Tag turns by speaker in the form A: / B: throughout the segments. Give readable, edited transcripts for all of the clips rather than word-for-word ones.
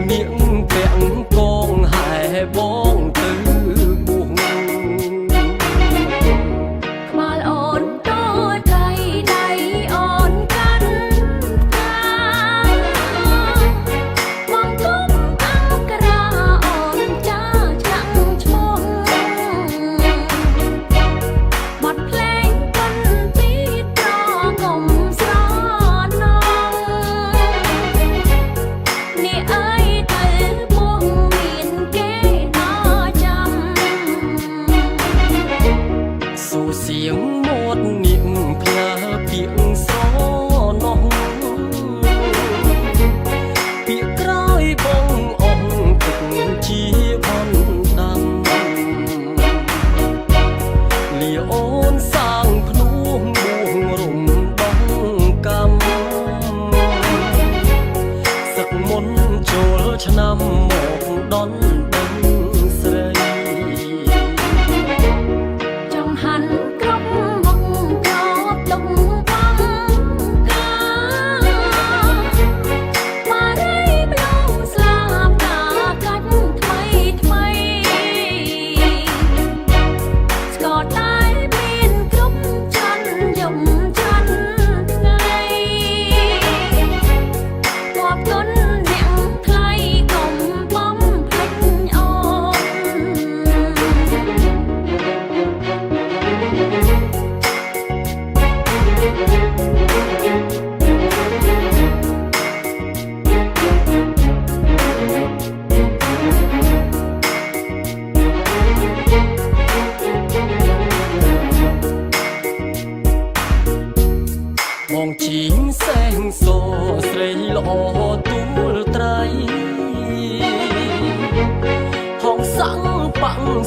A: នេះអើយទៅ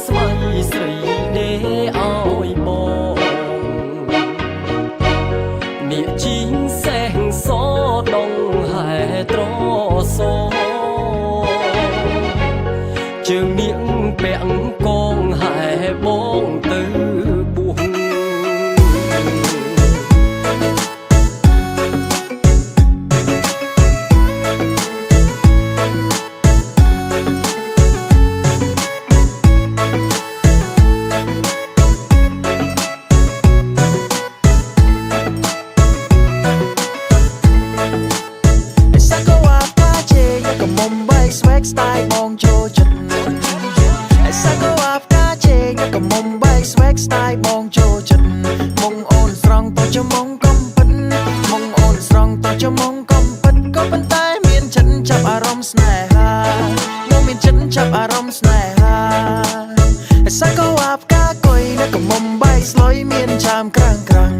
A: ស្មៃស្រីដេឲ្យបងនាគជីងសេះសដងហែត្រសជើងនាងពាក់កងហែបងទៅបួង
B: ស្ទាយបងចូលចិត្តឯសាកោអាប់កាជេងក៏មុំបែកស្វែកស្ទាយបងចូលចិត្តមុងអូនស្រង់តចមុងកំពិតមុងអូនស្រង់តចមុងកំពិតក៏ប៉ុន្តែមានចិត្តចាប់អារម្មណ៍ស្នេហាមកមានចិត្តចាប់អារម្មណ៍ស្នេហាឯសាកោអាប់កាកុយក៏មុំបែកស្លុយមានឆាមក្រាំងក្រាំង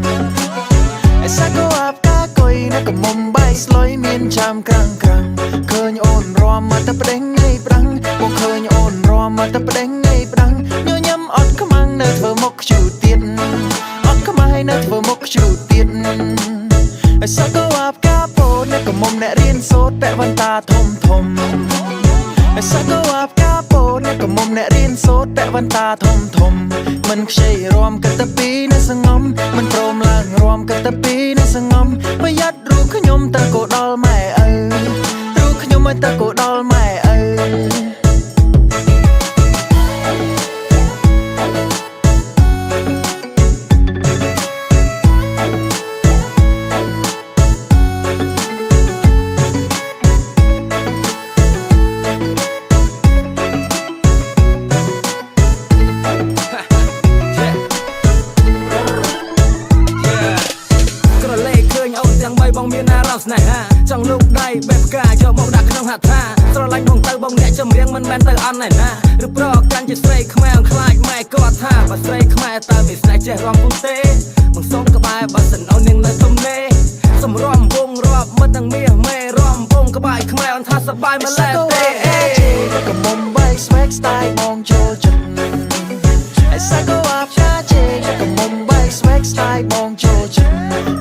B: ឯសាកោអាប់កាកុយក៏មុំបែកស្លុយមានឆាមក្រាំងក្រាំងឃើញអូនរំមកតែប្តេងថ្ងៃប្រាំងមកឃើញអូនរំមកតែប្តេងថ្ងៃប្រាំងញញឹមអត់ខ្មាំងនៅធ្វើមុខខ្ជូតទៀតអត់ខ្មាស់នៅធ្វើមុខខ្ជូតទៀតសាកោអាប់កាពោនៅកមុំអ្នករៀនសូត្រពាក់វ៉ែនតាធំធំសាកោអាប់កាពោនៅកមុំអ្នករៀនសូត្រពាក់វ៉ែនតាធំធំមិនខ្ចីរំកិតតែពីនៅសងំមិនព្រមឡើងរំកិតតែពីនៅសងំប្រយ័ត្នរូបខ្ញុំទៅក៏ដល់ម៉ែឪខ្ញុំមិនទៅក៏ដល់ម៉ែឪបងមានអារម្មណ៍ស្នេហាចង់លូកដៃបែបផ្កាយកមកដាក់ក្នុងហដ្ឋាស្រឡាញ់បងទៅបងអ្នកចម្រៀងមិនមែនទៅអន់ឯណាឬប្រកាន់ជាស្រីខ្មែរខ្លាចម៉ែគាត់ថាបើស្រីខ្មែរតើមានស្នេហ៍ចេះរំពុំទេបងសុំក្បែរបើសិនអូននាងនៅទំនេរសម្រំវងរាប់មិត្តទាំងមាសមេរំវងក្បែរខ្មែរអនថាសប្បាយម្ល៉េះទេក៏មុំបែកស្វែកស្ទាយបងចូលចិត្តឯសាកោអាប់កាជេក៏មុំបែកស្វែកស្ទាយបងចូលចិត្ត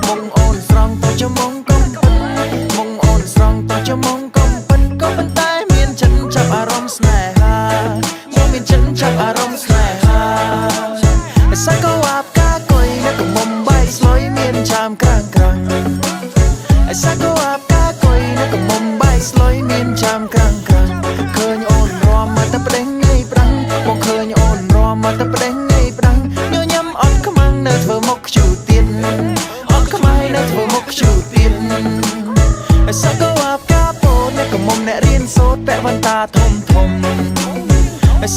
B: មុងអូនស្រង់តចមុងកំពិតមុងអូនស្រង់តចមុងកំពិតក៏ប៉ុន្តែមានចិត្តចាប់អារម្មណ៍ស្នេហាមកមានចិត្តចាប់អារម្មណ៍ស្នេហាសាកោអាប់កាកុយក៏មុំបែកស្លុយមានឆាមក្រាំងក្រាំងសាកោអាប់កាកុយក៏មុំបែកស្លុយមានឆាមក្រាំងក្រាំងឃើញអូនរំមកតែប្តេងថ្ងៃប្រាំងមកឃើញអូនរំមកតែប្តេងថ្ងៃប្រាំងញញឹមអត់ខ្មាំងនៅធ្វើមុខខ្ជូតទៀតអត់ខ្មាស់នៅធ្វើមុខខ្ជូតទៀតសាកោអាប់កាពោនៅកមុំអ្នករៀនសូត្រពាក់វ៉ែនតាធំធំ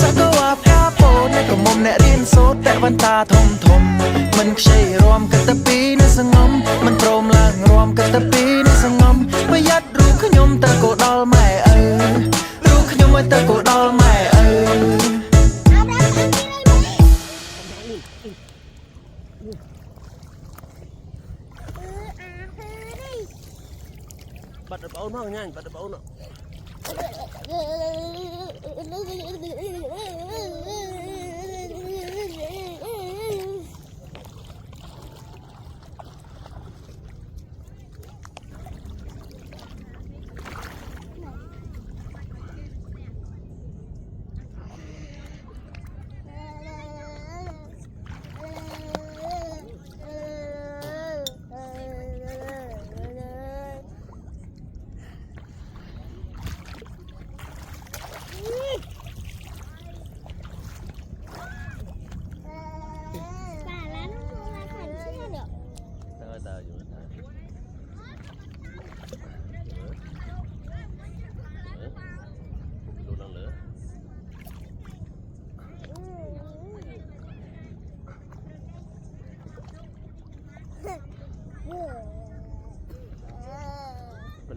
B: សាកោអាប់កាពោនៅកមុំអ្នករៀនសូត្រពាក់វ៉ែនតាធំធំមិនខ្ចីរំកិតតែពីនៅសងំមិនព្រមឡើងរំកិតតែពីនៅសងំប្រយ័ត្នរូបខ្ញុំទៅក៏ដល់ម៉ែឪរូបខ្ញុំទៅក៏ដល់ម៉ែឪ
A: បាត់បងមកញ៉ាញ់បាត់បង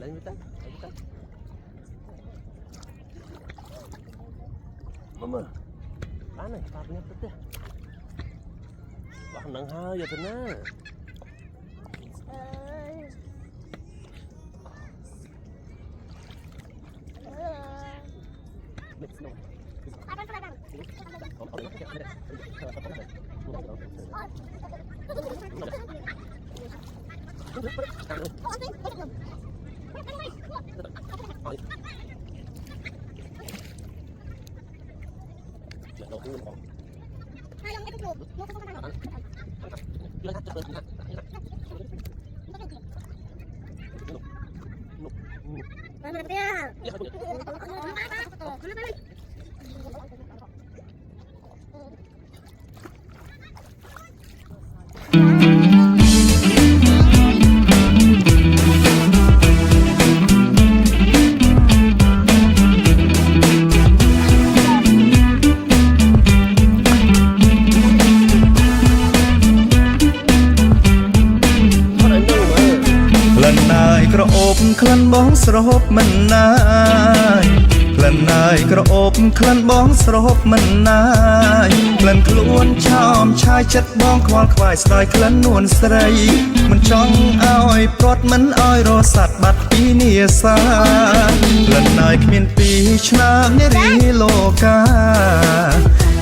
A: Lên với ta, Mama, mana? Tapnya teh. Wah, nang ha ya tenang. Let's go.
C: ក្លិនបងស្រហូបមិនណាយក្លិនណាយក្រអូបក្លិនបងស្រហូបមិនណាយក្លិនខ្លួនឆោមឆាយចិត្តបងខ្វល់ខ្វាយស្ដាយក្លិននួនស្រីមិនចង់ឲ្យព្រាត់មិនឲ្យរស័ព្ទបាត់ពីនីសាក្លិនណាយគ្មានពីឆ្នាំនារីលោកា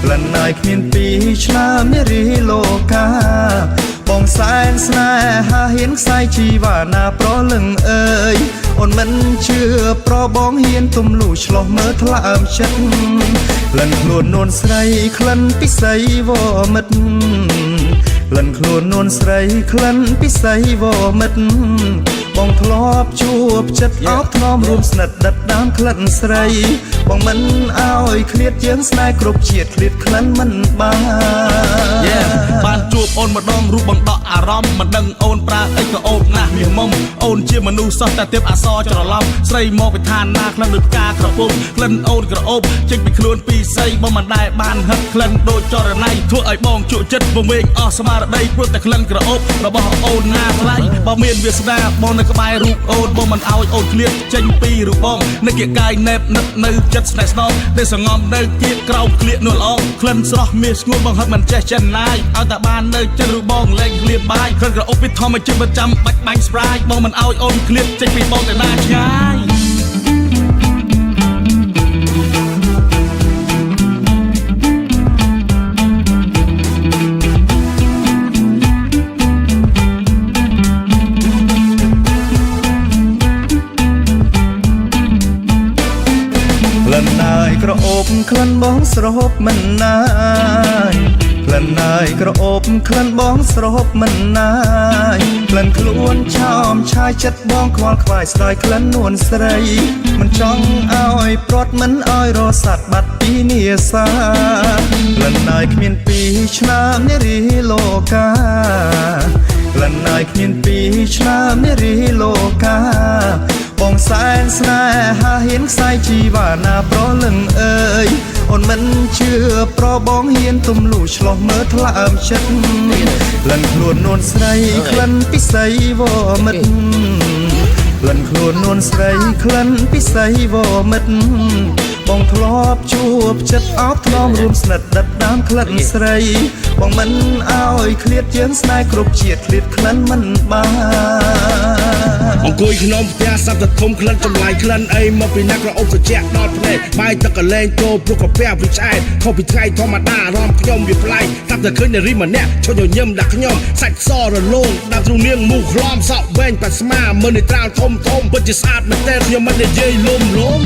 C: ក្លិនណាយគ្មានពីឆ្នាំនារីលោកាបងសែនស្នេហាហ៊ានខ្សែជីវ៉ាណាប្រលឹងអើយអូនមិនជឿប្របងហ៊ានទំលូឆ្លោះមើលថ្លើមចិត្តក្លិនខ្លួននួនស្រីក្លិនពិសីវមិត្តក្លិនខ្លួននួនស្រីក្លិនពិសីវមិត្តបងធ្លាប់ជួបចិត្តអបថ្នមរួមស្និទ្ធដិតដាមក្លិនស្រីបងមិនឲ្យឃ្លាតជាងស្នេហ៍គ្រប់ជាតិឃ្លាតក្លិនមិនបានជួបអូនម្ដងរូបបង្ដក់អារម្មណ៍មិនដឹងអូនប្រើអីក៏អូបណាស់មាសមុំអូនជាមនុស្សសោះតែទៀបអសរច្រឡំស្រីមកពីឋានណាក្លិនដូចផ្កាក្រពុំក្លិនអូនក្រអូបចេញពីខ្លួនពីស័យបងមិនដែលបានហិតក្លិនដូចចរណៃធ្វើឲ្យបងជក់ចិត្តវងវែងអស់ស្មារតីព្រោះតែក្លិនក្រអូបរបស់អូនណាថ្លៃបើមានវាសនាបងនៅក្បែររូបអូនបងមិនឲ្យអូនឃ្លាតចេញពីរូបបងនៅគៀកកាយណែបនឹកនៅចិត្តស្នេហ៍ស្នងដែលសងំនៅគៀកក្រោមក្លៀកនោះល្អក្លិនស្រស់មាសស្ងួនបងហឹកមិនចេះចិនណាយឲ្យតែបាននៅចិត្តរូបបងលែងឃ្លាតបាយក្លិនក្រអូបពីធម្មជាតិមិនចាំបាច់បាញ់ស្ប្រាយបងមិនឲ្យអូនឃ្លាតចេញពីបងទៅណាឆ្ងាយក្លិនណាយក្រអូបក្លិនបងស្រហូបមិនណាយក្លិនណាយក្រអូបក្លិនបងស្រហូបមិនណាយក្លិនខ្លួនឆោមឆាយចិត្តបងខ្វល់ខ្វាយស្ដាយក្លិននួនស្រីមិនចង់ឲ្យព្រាត់មិនឲ្យរស័ព្ទបាត់ពីនីសាក្លិនណាយគ្មានពីឆ្នាំនារីលោកាក្លិនណាយគ្មានពីឆ្នាំនារីលោកាបងសែនស្នេហាហ៊ានខ្សែជីវ៉ាណាប្រលឹងអើយអូនមិនជឿប្របងហ៊ានទំលូឆ្លោះមើលថ្លើមចិត្តក្លិនខ្លួននួនស្រីក្លិនពិសីវមិត្តក្លិនខ្លួននួនស្រីក្លិនពិសីវមិត្តបងធ្លាប់ជួបចិត្តអបថ្នមរួមស្និទ្ធដិតដាមក្លិនស្រីបងមិនឲ្យឃ្លាតជាងស្នេហ៍គ្រប់ជាតិឃ្លាតក្លិនមិនបានអង្គុយក្នុងផ្ទះសាប់តែធំក្លិនចម្លាយក្លិនអីមកពីណាក្រអូបត្រជាក់ដល់ភ្នែកបាយទឹកកលែងគោព្រោះកាពះវាឆ្អែតខុសពីថ្ងៃធម្មតាអារម្មណ៍ខ្ញុំវាប្លែកតាប់តែឃើញនារីម្នាក់ឈរញញឹមដាក់ខ្ញុំសាច់សរលោងដាក់ទ្រូងនាងមូខ្លំសក់វែងប៉ាស្មាមើលនេត្រាល់ធំពិតជាស្អាតមែនតើខ្ញុំមិននិយាយលំ